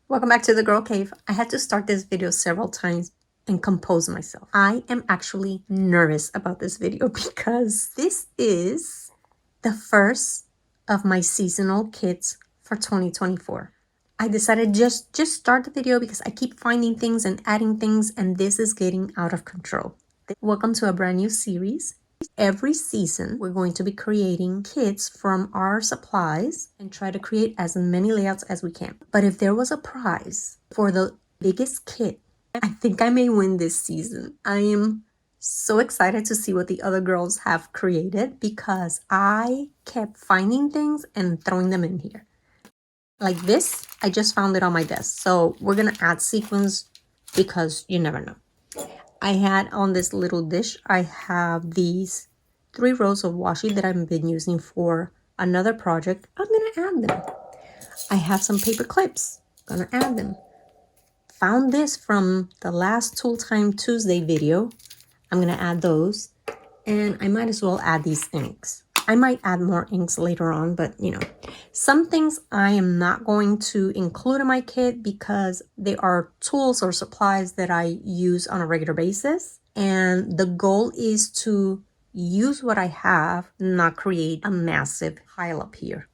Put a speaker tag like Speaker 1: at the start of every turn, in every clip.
Speaker 1: Welcome back to the Girl Cave. I had to start this video several times and compose myself. I am actually nervous about this video because this is the first of my seasonal kits for 2024. I decided just start the video because I keep finding things and adding things, and this is getting out of control. Welcome to a brand new series. Every season, we're going to be creating kits from our supplies and try to create as many layouts as we can. But if there was a prize for the biggest kit, I think I may win this season. I am so excited to see what the other girls have created because I kept finding things and throwing them in here. Like this, I just found it on my desk. So we're going to add sequins because you never know. I had on this little dish, I have these 3 rows of washi that I've been using for another project. I'm going to add them. I have some paper clips. Gonna add them. Found this from the last Tool Time Tuesday video. I'm going to add those. And I might as well add these inks. I might add more inks later on, but you know, some things I am not going to include in my kit because they are tools or supplies that I use on a regular basis. And the goal is to use what I have, not create a massive pile up here.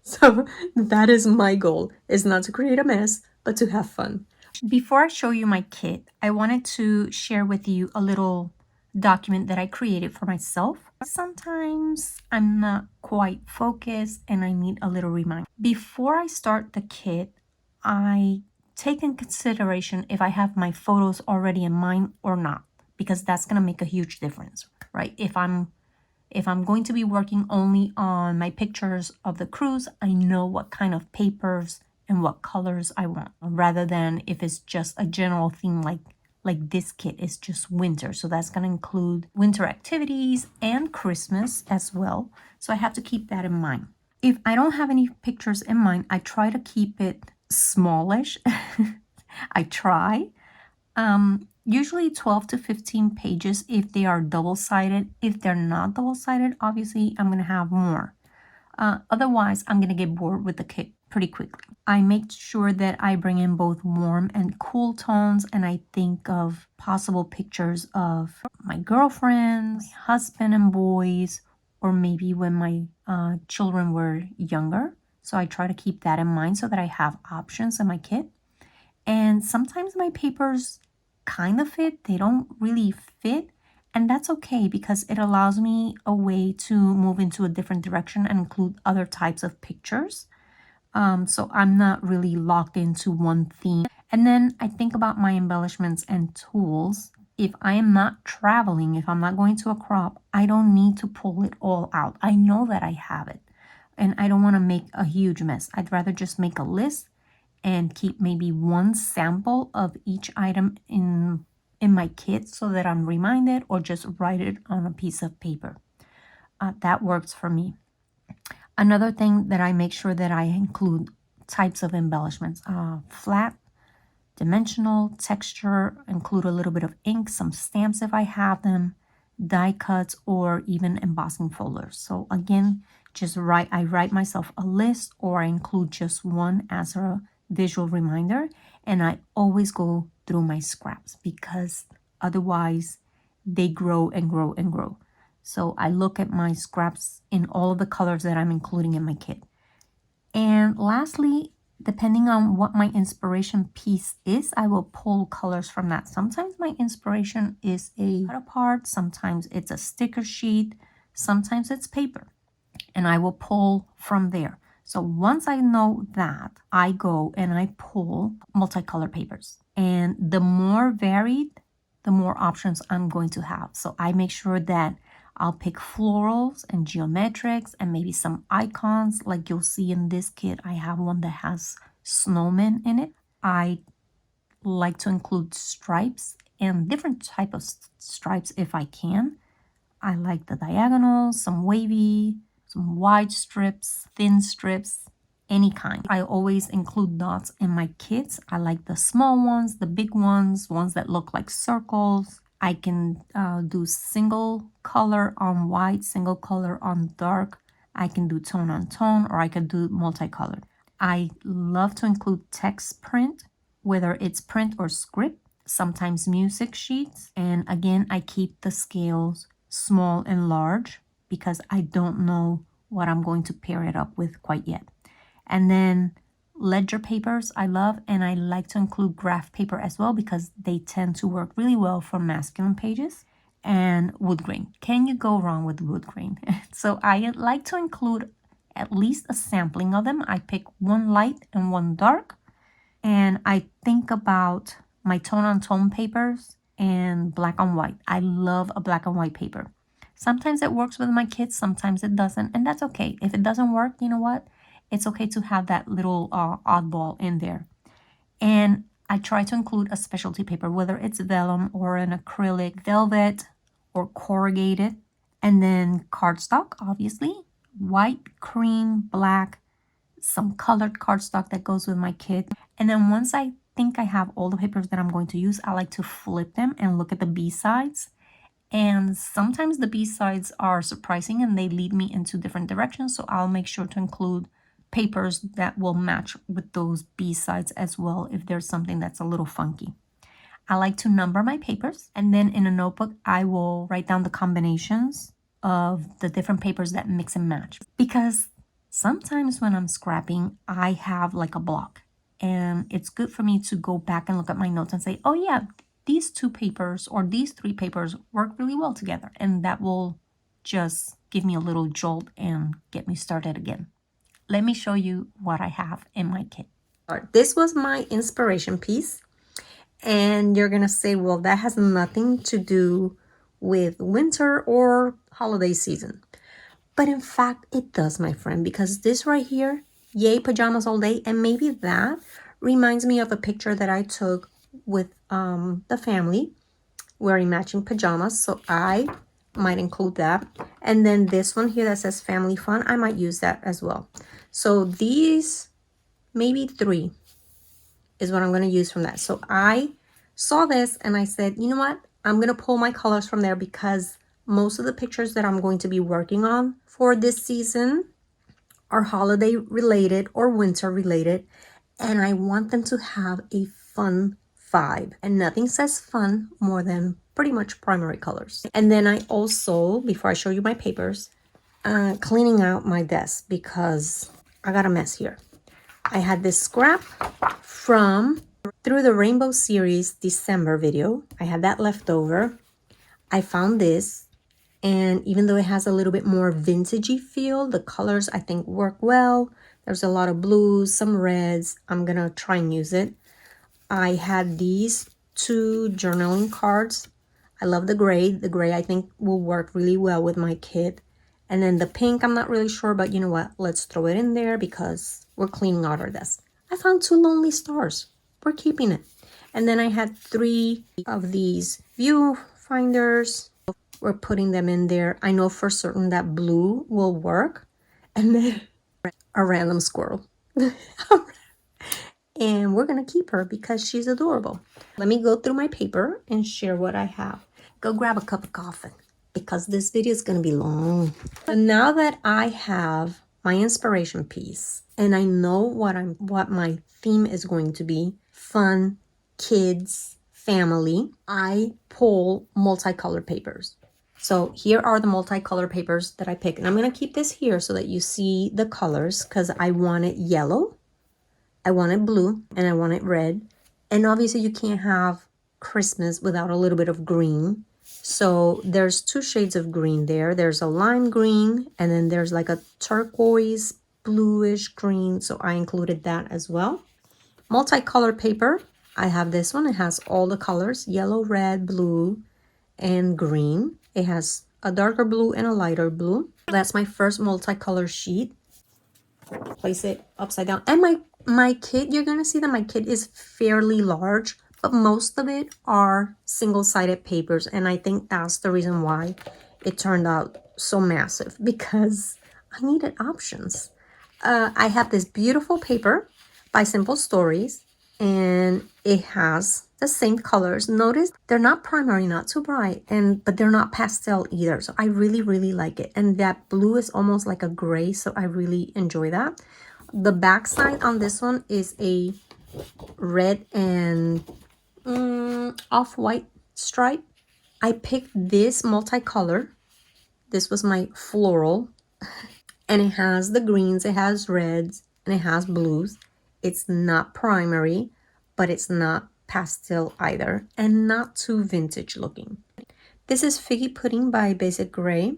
Speaker 1: So that is my goal, is not to create a mess, but to have fun. Before I show you my kit, I wanted to share with you a little document that I created for myself. Sometimes I'm not quite focused and I need a little reminder. Before I start the kit, I take in consideration if I have my photos already in mind or not, because that's going to make a huge difference, right? If I'm going to be working only on my pictures of the cruise, I know what kind of papers and what colors I want, rather than if it's just a general theme like this kit is just winter. So that's going to include winter activities and Christmas as well. So I have to keep that in mind. If I don't have any pictures in mind, I try to keep it smallish. I try. Usually 12 to 15 pages if they are double-sided. If they're not double-sided, obviously I'm going to have more. Otherwise, I'm going to get bored with the kit pretty quickly. I make sure that I bring in both warm and cool tones, and I think of possible pictures of my girlfriends, my husband and boys, or maybe when my children were younger. So I try to keep that in mind so that I have options in my kit. And sometimes my papers kind of fit, they don't really fit. And that's okay because it allows me a way to move into a different direction and include other types of pictures. So I'm not really locked into one theme. And then I think about my embellishments and tools. If I am not traveling, if I'm not going to a crop, I don't need to pull it all out. I know that I have it and I don't want to make a huge mess. I'd rather just make a list and keep maybe one sample of each item in my kit so that I'm reminded, or just write it on a piece of paper. That works for me. Another thing that I make sure that I include types of embellishments. Flat, dimensional, texture, include a little bit of ink, some stamps if I have them, die cuts, or even embossing folders. So again, I write myself a list, or I include just one as a visual reminder, and I always go through my scraps because otherwise they grow and grow and grow. So I look at my scraps in all of the colors that I'm including in my kit. And lastly, depending on what my inspiration piece is, I will pull colors from that. Sometimes my inspiration is a cut apart, sometimes it's a sticker sheet, sometimes it's paper, and I will pull from there. So once I know that, I go and I pull multicolor papers. And the more varied, the more options I'm going to have. So I make sure that I'll pick florals and geometrics and maybe some icons. Like you'll see in this kit, I have one that has snowmen in it. I like to include stripes and different type of stripes if I can. I like the diagonals, some wavy, some wide strips, thin strips, any kind. I always include dots in my kits. I like the small ones, the big ones that look like circles. I can do single color on white, single color on dark. I can do tone on tone, or I can do multicolored. I love to include text print, whether it's print or script, sometimes music sheets. And again, I keep the scales small and large because I don't know what I'm going to pair it up with quite yet. And then ledger papers I love, and I like to include graph paper as well because they tend to work really well for masculine pages. And wood grain. Can you go wrong with wood grain? So I like to include at least a sampling of them. I pick one light and one dark, and I think about my tone on tone papers and black on white. I love a black and white paper. Sometimes it works with my kids, sometimes it doesn't, and that's okay. If it doesn't work, you know what? It's okay to have that little oddball in there. And I try to include a specialty paper, whether it's vellum or an acrylic, velvet or corrugated. And then cardstock, obviously, white, cream, black, some colored cardstock that goes with my kit. And then once I think I have all the papers that I'm going to use, I like to flip them and look at the B-sides. And sometimes the B-sides are surprising and they lead me into different directions. So I'll make sure to include papers that will match with those B-sides as well if there's something that's a little funky. I like to number my papers, and then in a notebook I will write down the combinations of the different papers that mix and match, because sometimes when I'm scrapping I have like a block, and it's good for me to go back and look at my notes and say, oh yeah, these 2 papers or these 3 papers work really well together, and that will just give me a little jolt and get me started again. Let me show you what I have in my kit. This was my inspiration piece. And you're going to say, well, that has nothing to do with winter or holiday season. But in fact, it does, my friend, because this right here, yay, pajamas all day. And maybe that reminds me of a picture that I took with the family wearing matching pajamas. So I might include that. And then this one here that says family fun, I might use that as well. So these, maybe 3 is what I'm going to use from that. So I saw this and I said, you know what? I'm going to pull my colors from there because most of the pictures that I'm going to be working on for this season are holiday related or winter related. And I want them to have a fun vibe. And nothing says fun more than pretty much primary colors. And then I also, before I show you my papers, cleaning out my desk because I got a mess here. I had this scrap from Through the Rainbow series December video. I had that left over. I found this, and even though it has a little bit more vintagey feel, the colors I think work well. There's a lot of blues, some reds. I'm gonna try and use it. I had these 2 journaling cards. I love the gray. The gray I think will work really well with my kit. And then the pink, I'm not really sure, but you know what? Let's throw it in there because we're cleaning out our desk. I found 2 lonely stars. We're keeping it. And then I had 3 of these viewfinders. We're putting them in there. I know for certain that blue will work. And then a random squirrel. And we're going to keep her because she's adorable. Let me go through my paper and share what I have. Go grab a cup of coffee because this video is going to be long. And now that I have my inspiration piece and I know what my theme is going to be, fun, kids, family, I pull multicolored papers. So here are the multicolored papers that I pick. And I'm going to keep this here so that you see the colors because I want it yellow, I want it blue, and I want it red. And obviously you can't have Christmas without a little bit of green. So there's 2 shades of green there. There's a lime green and then there's like a turquoise bluish green. So I included that as well. Multicolored paper. I have this one. It has all the colors, yellow, red, blue, and green. It has a darker blue and a lighter blue. That's my first multicolor sheet. Place it upside down. And my kit, you're going to see that my kit is fairly large, but most of it are single-sided papers. And I think that's the reason why it turned out so massive, because I needed options. I have this beautiful paper by Simple Stories, and it has the same colors. Notice they're not primary, not too bright, but they're not pastel either. So I really, really like it. And that blue is almost like a gray, so I really enjoy that. The back side on this one is a red and off-white stripe. I picked this multicolor. This was my floral. And it has the greens, it has reds, and it has blues. It's not primary, but it's not pastel either, and not too vintage looking. This is Figgy Pudding by Basic Gray,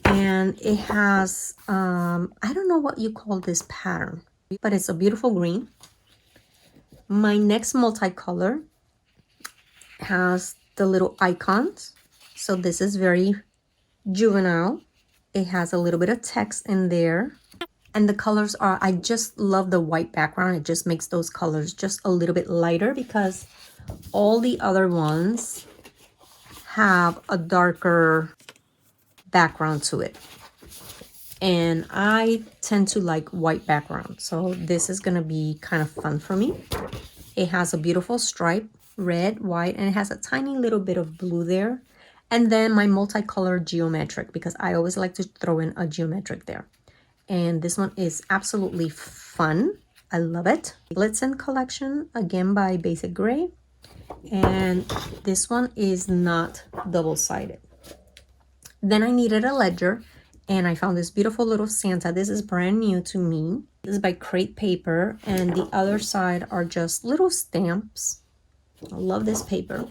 Speaker 1: and it has, I don't know what you call this pattern, but it's a beautiful green. My next multicolor has the little icons. So this is very juvenile. It has a little bit of text in there. And the colors are, I just love the white background. It just makes those colors just a little bit lighter because all the other ones have a darker background to it. And I tend to like white background. So this is going to be kind of fun for me. It has a beautiful stripe, red, white, and it has a tiny little bit of blue there. And then my multicolored geometric, because I always like to throw in a geometric there. And this one is absolutely fun. I love it. Blitzen collection, again by Basic Gray. And this one is not double-sided. Then I needed a ledger, and I found this beautiful little Santa. This is brand new to me. This is by Crate Paper, and the other side are just little stamps. I love this paper.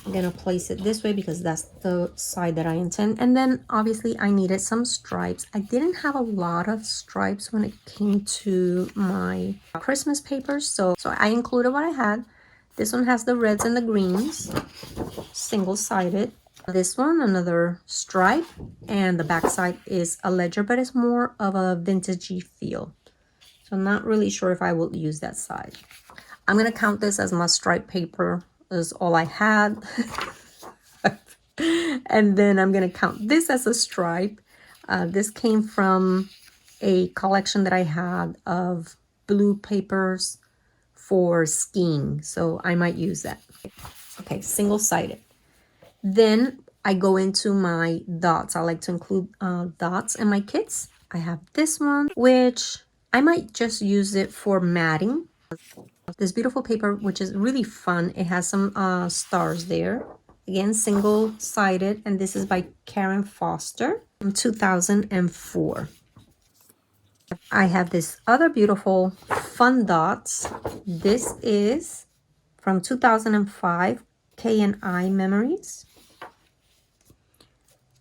Speaker 1: I'm gonna place it this way because that's the side that I intend. And then obviously I needed some stripes. I didn't have a lot of stripes when it came to my Christmas papers, so I included what I had. This one has the reds and the greens, single-sided. This one, another stripe, and the back side is a ledger, but it's more of a vintagey feel. So I'm not really sure if I will use that side. I'm gonna count this as my stripe paper. Is all I had. And then I'm gonna count this as a stripe. This came from a collection that I had of blue papers for skiing, so I might use that. Okay, single-sided. Then I go into my dots. I like to include dots in my kits. I have this one, which I might just use it for matting. This beautiful paper, which is really fun. It has some stars there. Again, single-sided, and this is by Karen Foster from 2004. I have this other beautiful fun dots. This is from 2005, K&I Memories.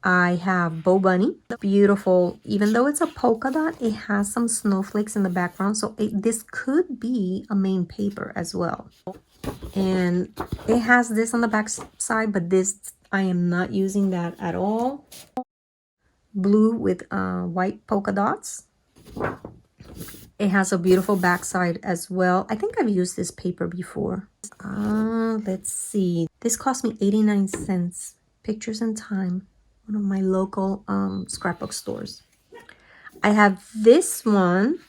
Speaker 1: I have Bow Bunny, beautiful. Even though it's a polka dot, it has some snowflakes in the background, so this could be a main paper as well. And it has this on the back side, but this, I am not using that at all. Blue with white polka dots. It has a beautiful backside as well. I think I've used this paper before. Let's see. This cost me 89 cents. Pictures in Time. One of my local scrapbook stores. I have this one,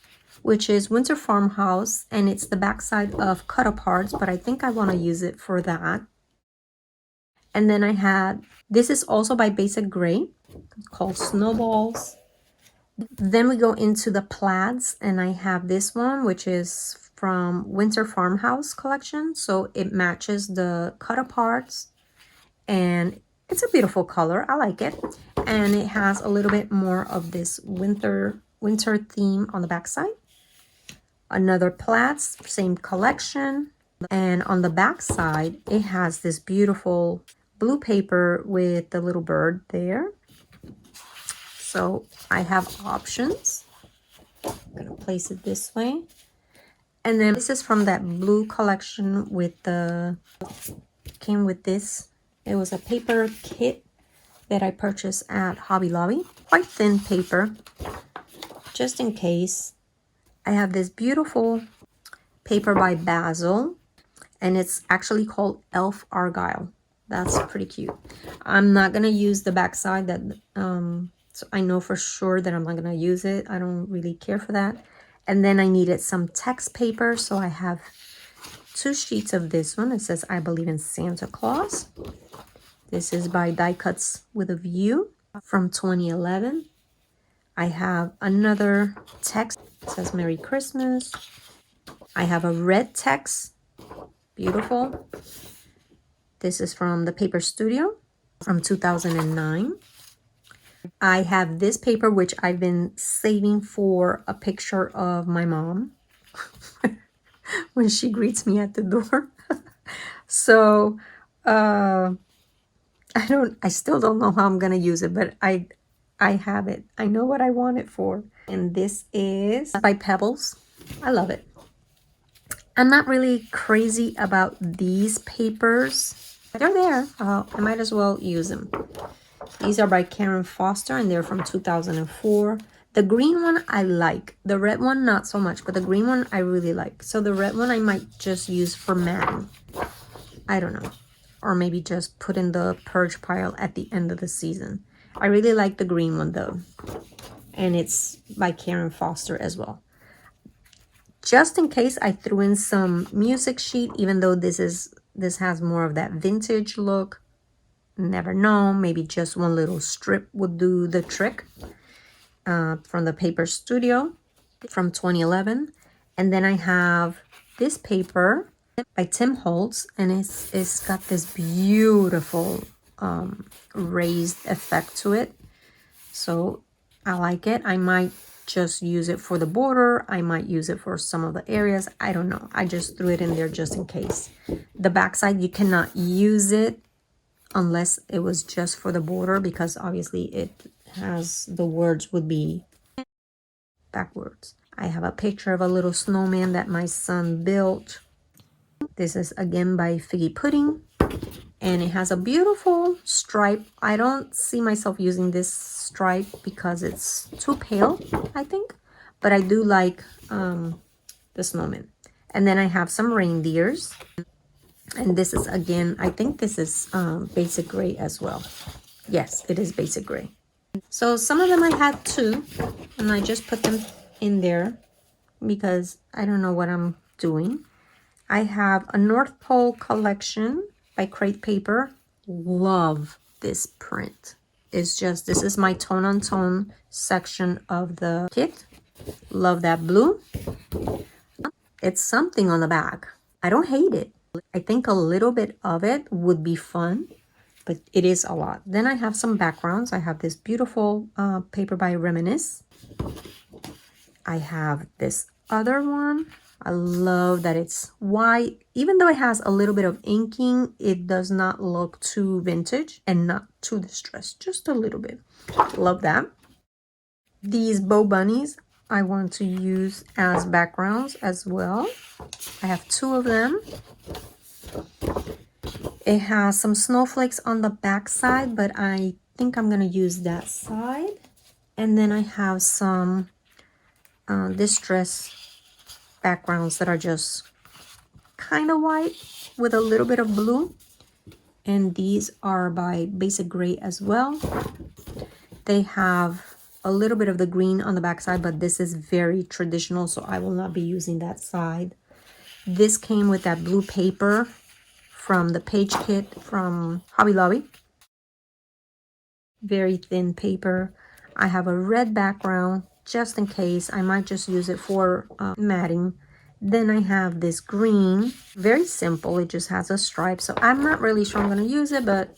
Speaker 1: which is Winter Farmhouse, and it's the backside of Cut Aparts, but I think I want to use it for that. And then I had, this is also by Basic Gray, called Snowballs. Then we go into the plaids, and I have this one, which is from Winter Farmhouse collection. So it matches the Cut Aparts, and it's a beautiful color. I like it. And it has a little bit more of this winter theme on the back side. Another plaids, same collection. And on the back side, it has this beautiful blue paper with the little bird there. So I have options. I'm gonna place it this way. And then this is from that blue collection with the, came with this. It was a paper kit that I purchased at Hobby Lobby. Quite thin paper, just in case. I have this beautiful paper by Basil, and it's actually called Elf Argyle. That's pretty cute. I'm not gonna use the back side, that so I know for sure that I'm not gonna use it. I don't really care for that. And then I needed some text paper, so I have 2 sheets of this one. It says I Believe in Santa Claus. This is by Die Cuts with a View from 2011. I have another text says Merry Christmas. I have a red text. Beautiful. This is from the Paper Studio from 2009. I have this paper, which I've been saving for a picture of my mom when she greets me at the door. So, I still don't know how I'm gonna use it, but I have it. I know what I want it for. And this is by Pebbles. I love it. I'm not really crazy about these papers. They're there. I might as well use them. These are by Karen Foster, and they're from 2004. The green one I like. The red one, not so much, but the green one I really like. So the red one I might just use for matting. I don't know. Or maybe just put in the purge pile at the end of the season. I really like the green one though. And it's by Karen Foster as well. Just in case, I threw in some music sheet, even though this has more of that vintage look. Never know, maybe just one little strip would do the trick. From the Paper Studio from 2011. And then I have this paper by Tim Holtz, and it's got this beautiful raised effect to it. So I like it. I might just use it for the border. I might use it for some of the areas. I don't know. I just threw it in there just in case. The backside, you cannot use it unless it was just for the border, because obviously it has, the words would be backwards. I have a picture of a little snowman that my son built. This is again by Figgy Pudding, and it has a beautiful stripe. I don't see myself using this stripe because it's too pale, I think, but I do like the snowman. And then I have some reindeers, and this is again, I think this is basic gray as well. Yes, it is basic gray. So some of them I had too, and I just put them in there because I don't know what I'm doing. I have a North Pole collection by Crate Paper. Love this print. It's just, this is my tone on tone section of the kit. Love that blue. It's something on the back. I don't hate it. I think a little bit of it would be fun, but it is a lot. Then I have some backgrounds. I have this beautiful paper by Reminisce. I have this other one. I love that it's white. Even though it has a little bit of inking, it does not look too vintage and not too distressed. Just a little bit. Love that. These bow bunnies I want to use as backgrounds as well. I have two of them. It has some snowflakes on the back side, but I think I'm going to use that side. And then I have some distress backgrounds that are just kind of white with a little bit of blue. And these are by Basic Gray as well. They have a little bit of the green on the back side, but this is very traditional, so I will not be using that side. This came with that blue paper from the page kit from Hobby Lobby. Very thin paper. I have a red background just in case. I might just use it for matting. Then I have this green, very simple. It just has a stripe, so I'm not really sure I'm going to use it, but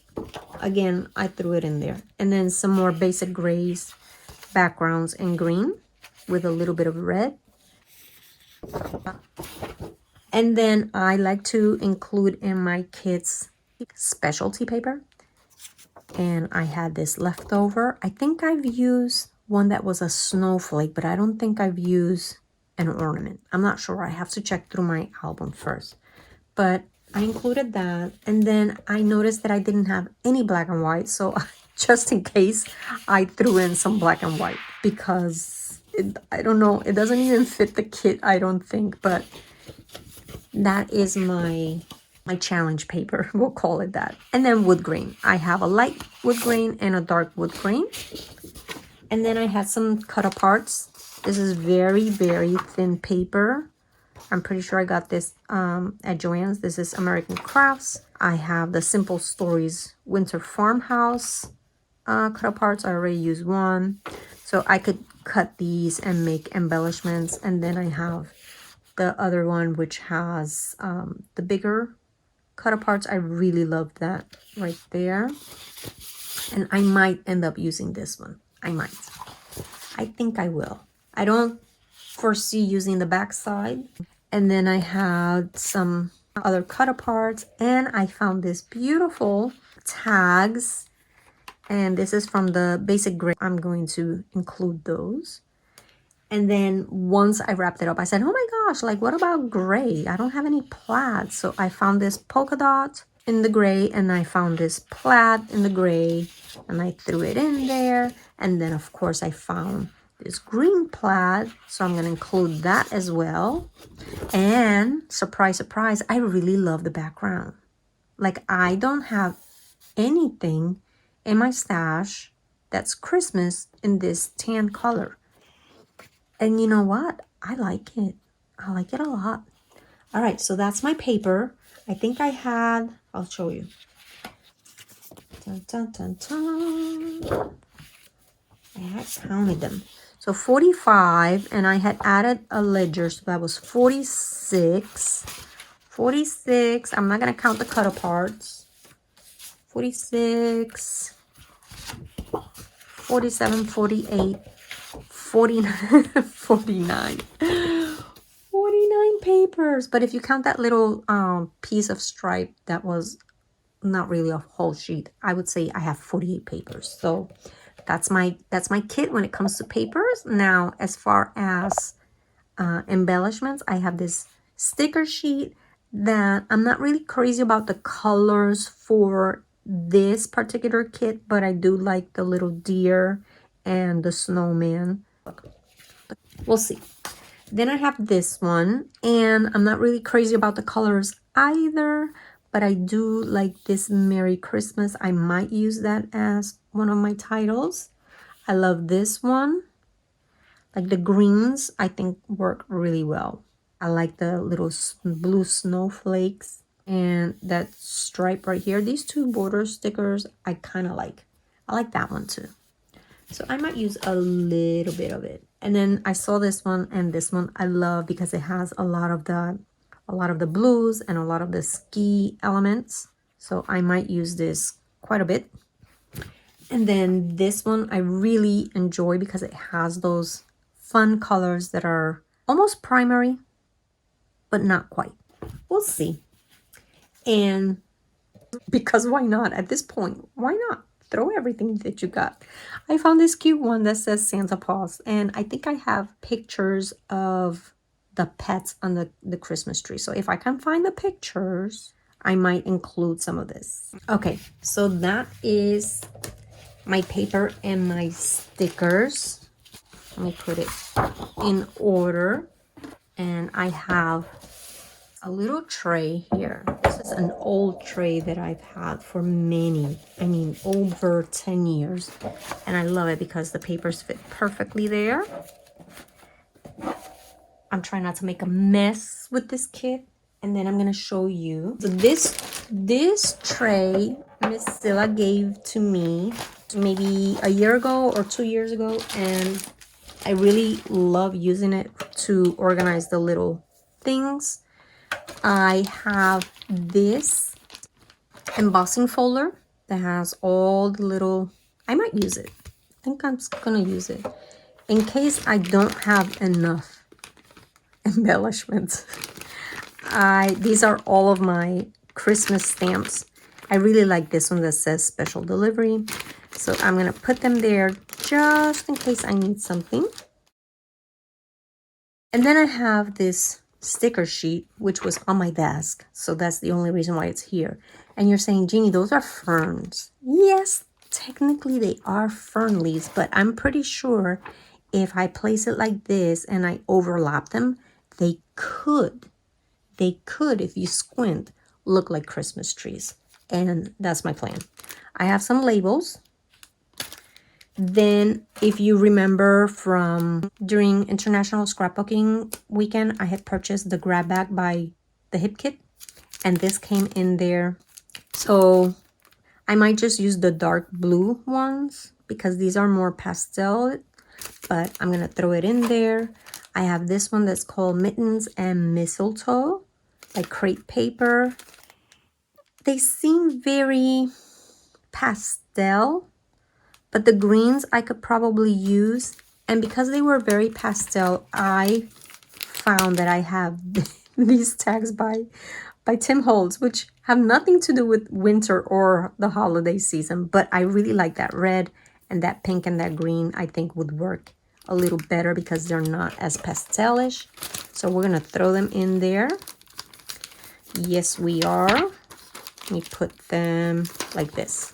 Speaker 1: again, I threw it in there. And then some more Basic Grays backgrounds in green with a little bit of red. And then I like to include in my kits specialty paper. And I had this leftover. I think I've used one that was a snowflake, but I don't think I've used an ornament. I'm not sure. I have to check through my album first. But I included that. And then I noticed that I didn't have any black and white. So just in case, I threw in some black and white because I don't know. It doesn't even fit the kit, I don't think. But that is my challenge paper. We'll call it that. And then wood grain. I have a light wood grain and a dark wood grain. And then I had some cut aparts. This is very, very thin paper. I'm pretty sure I got this at Joann's. This is American Crafts. I have the Simple Stories Winter Farmhouse cut aparts. I already used one. So I could cut these and make embellishments. And then I have the other one, which has the bigger cut aparts. I really love that right there. And I might end up using this one. I might. I think I will. I don't foresee using the back side. And then I had some other cut aparts, and I found this beautiful tags, and this is from the basic gray. I'm going to include those. And then once I wrapped it up, I said, oh my gosh, like what about gray? I don't have any plaid. So I found this polka dot in the gray, and I found this plaid in the gray, and I threw it in there. And then of course I found this green plaid, so I'm going to include that as well. And surprise, surprise, I really love the background. Like, I don't have anything in my stash that's Christmas in this tan color. And you know what? I like it. I like it a lot. All right, so that's my paper. I think I had, I'll show you. Dun, dun, dun, dun. I had counted them. So 45, and I had added a ledger, so that was 46. 46, I'm not going to count the cut aparts. 46, 47, 48, 49, 49. 49 papers. But if you count that little piece of stripe, that was not really a whole sheet. I would say I have 48 papers. So that's my kit when it comes to papers. Now, as far as embellishments, I have this sticker sheet that I'm not really crazy about the colors for this particular kit, but I do like the little deer and the snowman. We'll see. Then I have this one, and I'm not really crazy about the colors either, but I do like this Merry Christmas. I might use that as one of my titles. I love this one. Like the greens, I think work really well. I like the little blue snowflakes and that stripe right here. These two border stickers, I kind of like. I like that one too. So I might use a little bit of it. And then I saw this one, and this one I love because it has a lot of the blues and a lot of the ski elements. So I might use this quite a bit. And then this one I really enjoy because it has those fun colors that are almost primary, but not quite. We'll see. And because why not? At this point, why not? Throw everything that you got. I found this cute one that says Santa Paws, and I think I have pictures of the pets on the Christmas tree. So if I can find the pictures, I might include some of this. Okay, so that is my paper and my stickers. Let me put it in order. And I have a little tray here. This is an old tray that I've had for over 10 years. And I love it because the papers fit perfectly there. I'm trying not to make a mess with this kit. And then I'm going to show you. So this tray Miss Cilla gave to me maybe a year ago or 2 years ago. And I really love using it to organize the little things. I have this embossing folder that has all the little, I might use it. I think I'm gonna use it in case I don't have enough embellishments. These are all of my Christmas stamps. I really like this one that says special delivery. So I'm gonna put them there just in case I need something. And then I have this sticker sheet, which was on my desk. So that's the only reason why it's here. And you're saying, Jeannie, those are ferns. Yes, technically they are fern leaves, but I'm pretty sure if I place it like this and I overlap them, they could, if you squint, look like Christmas trees. And that's my plan. I have some labels. Then, if you remember from during International Scrapbooking Weekend, I had purchased the grab bag by the Hip Kit, and this came in there. So I might just use the dark blue ones because these are more pastel. but I'm gonna throw it in there. I have this one that's called Mittens and Mistletoe, like crepe paper. They seem very pastel, but the greens I could probably use. And because they were very pastel, I found that I have these tags by Tim Holtz, which have nothing to do with winter or the holiday season, but I really like that red and that pink and that green. I think would work a little better because they're not as pastelish. So we're gonna throw them in there. Yes, we are. Let me put them like this.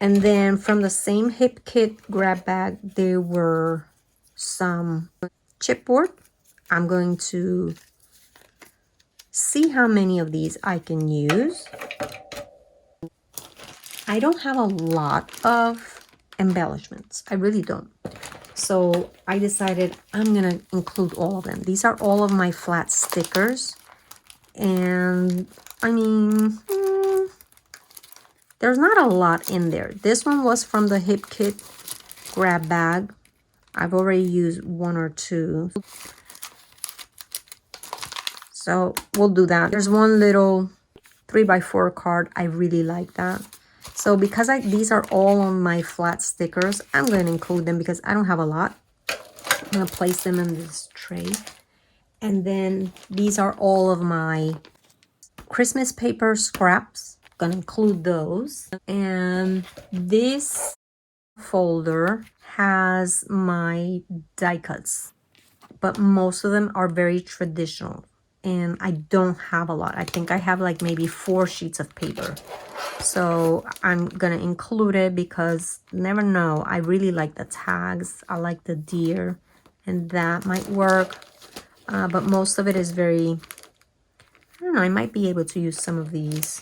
Speaker 1: And then from the same Hip Kit grab bag, there were some chipboard. I'm going to see how many of these I can use. I don't have a lot of embellishments. I really don't. So I decided I'm gonna include all of them. These are all of my flat stickers. And I mean, there's not a lot in there. This one was from the Hip Kit grab bag. I've already used one or two. So we'll do that. There's one little 3x4 card. I really like that. So because these are all on my flat stickers, I'm going to include them because I don't have a lot. I'm going to place them in this tray. And then these are all of my Christmas paper scraps. I'm going to include those. And this folder has my die cuts, but most of them are very traditional. And I don't have a lot. I think I have like maybe 4 sheets of paper. So I'm gonna include it because never know. I really like the tags. I like the deer, and that might work. But most of it is very, I don't know, I might be able to use some of these.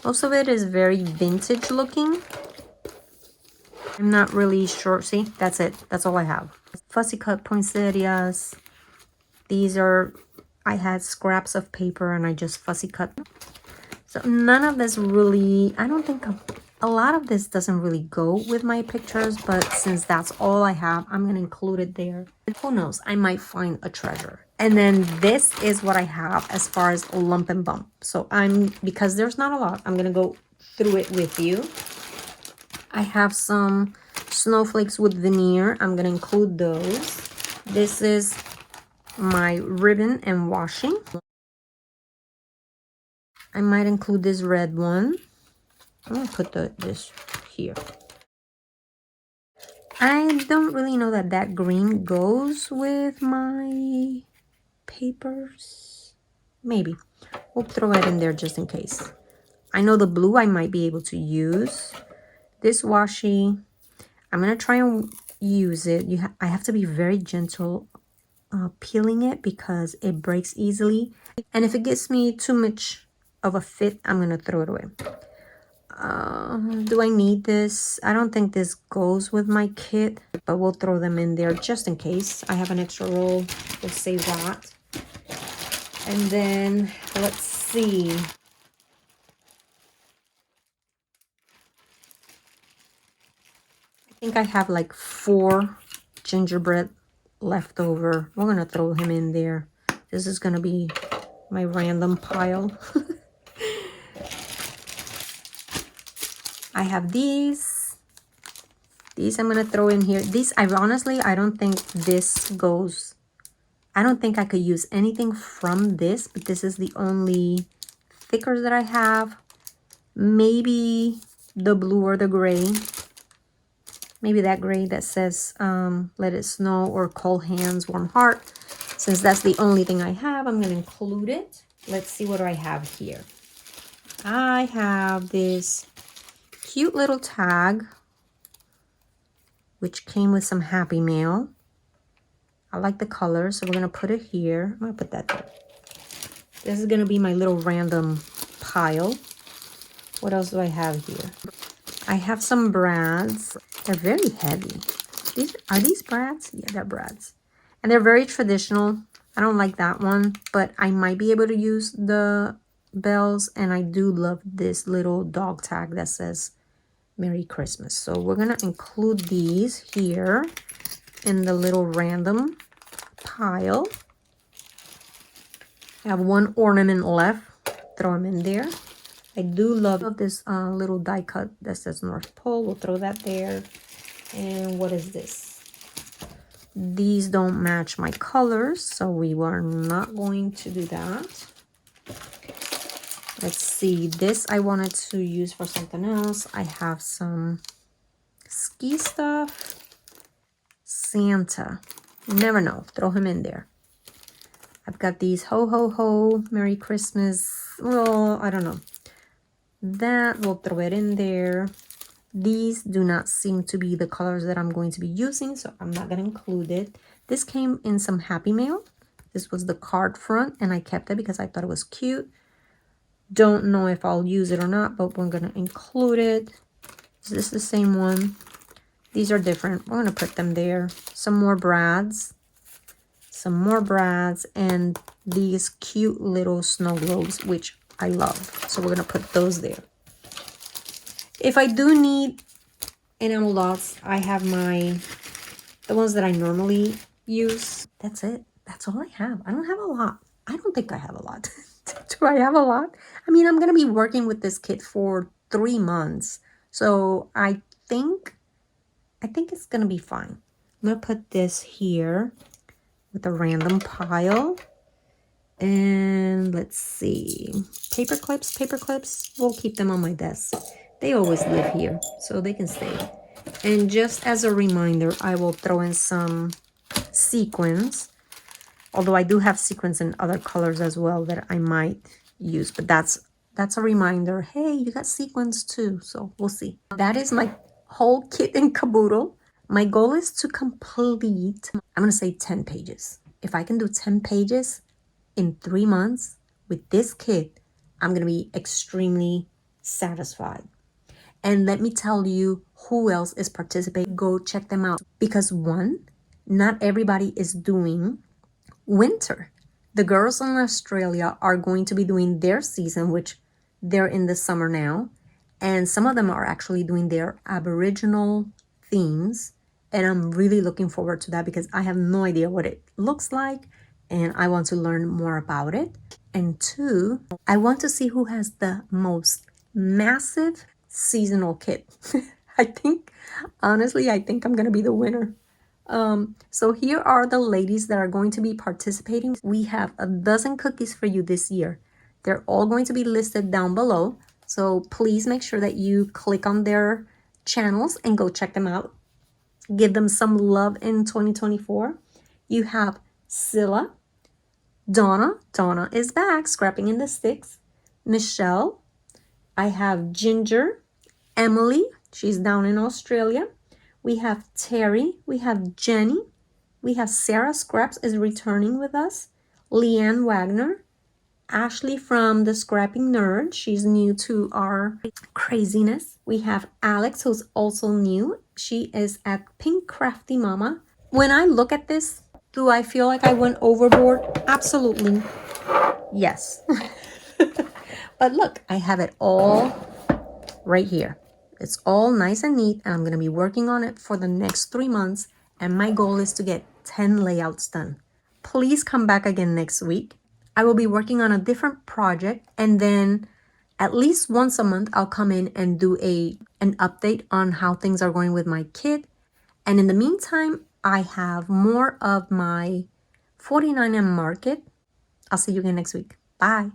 Speaker 1: Most of it is very vintage looking. I'm not really sure. See, that's it. That's all I have. Fussy cut poinsettias. These are, I had scraps of paper and I just fussy cut. So none of this really, I don't think a lot of this doesn't really go with my pictures, but since that's all I have, I'm going to include it there. And who knows, I might find a treasure. And then this is what I have as far as lump and bump. So because there's not a lot, I'm going to go through it with you. I have some snowflakes with veneer. I'm going to include those. This is my ribbon and washing. I might include this red one. I'm going to put this here. I don't really know that green goes with my papers. Maybe. We'll throw it in there just in case. I know the blue I might be able to use. This washi, I'm going to try and use it. I have to be very gentle peeling it because it breaks easily. And if it gets me too much of a fit, I'm going to throw it away. Do I need this? I don't think this goes with my kit, but we'll throw them in there just in case. I have an extra roll. We'll save that. And then, let's see. I think I have like 4 gingerbread left over. We're going to throw him in there. This is going to be my random pile. I have these. These I'm going to throw in here. These, honestly, I don't think this goes. I don't think I could use anything from this, but this is the only stickers that I have. Maybe the blue or the gray. Maybe that gray that says let it snow or cold hands, warm heart. Since that's the only thing I have, I'm going to include it. Let's see what do I have here. I have this cute little tag, which came with some Happy Mail. I like the color, so we're going to put it here. I'm going to put that there. This is going to be my little random pile. What else do I have here? I have some brads. They're very heavy. Are these brads? Yeah, they're brads. And they're very traditional. I don't like that one, but I might be able to use the bells. And I do love this little dog tag that says Merry Christmas. So we're gonna include these here in the little random pile. I have one ornament left. Throw them in there. I do love this little die cut that says North Pole. We'll throw that there. And what is this? These don't match my colors, so we were not going to do that. Let's see. This I wanted to use for something else. I have some ski stuff. Santa. You never know. Throw him in there. I've got these ho ho ho, Merry Christmas. Well, I don't know. That, we'll throw it in there. These do not seem to be the colors that I'm going to be using, so I'm not going to include it. This came in some Happy Mail. This was the card front, and I kept it because I thought it was cute. Don't know if I'll use it or not, but we're going to include it. Is this the same one? These are different. We're going to put them there. Some more brads. Some more brads, and these cute little snow globes, which I love. So we're going to put those there. If I do need enamel dots, I have the ones that I normally use. That's it. That's all I have. I don't have a lot. I don't think I have a lot. Do I have a lot? I mean, I'm going to be working with this kit for 3 months. So I think it's going to be fine. I'm going to put this here with a random pile. And let's see. Paper clips. We'll keep them on my desk. They always live here, so they can stay. And just as a reminder, I will throw in some sequins. Although I do have sequins in other colors as well that I might use. But that's a reminder. Hey, you got sequins too. So we'll see. That is my whole kit and caboodle. My goal is to complete, I'm going to say 10 pages. If I can do 10 pages in 3 months with this kit, I'm going to be extremely satisfied. And let me tell you who else is participating. Go check them out. Because one, not everybody is doing winter. The girls in Australia are going to be doing their season, which they're in the summer now. And some of them are actually doing their Aboriginal themes. And I'm really looking forward to that because I have no idea what it looks like. And I want to learn more about it. And two, I want to see who has the most massive seasonal kit. Honestly, I think I'm going to be the winner. So here are the ladies that are going to be participating. We have 12 cookies for you this year. They're all going to be listed down below. So please make sure that you click on their channels and go check them out. Give them some love in 2024. You have Cilla, Dawna is back, scrapping in the sticks. Michelle, I have Ginger, Emily, she's down in Australia. We have Teri, we have Jenny, we have Sara Scraps is returning with us. Leanne Wagner, Ashley from the Scrapping Nerd, she's new to our craziness. We have Alex, who's also new. She is at Pink Crafty Mama. When I look at this, do I feel like I went overboard? Absolutely. Yes. But look, I have it all right here. It's all nice and neat, and I'm going to be working on it for the next 3 months, and my goal is to get 10 layouts done. Please come back again next week. I will be working on a different project, and then at least once a month, I'll come in and do an update on how things are going with my kit. And in the meantime, I have more of my 49M market. I'll see you again next week. Bye.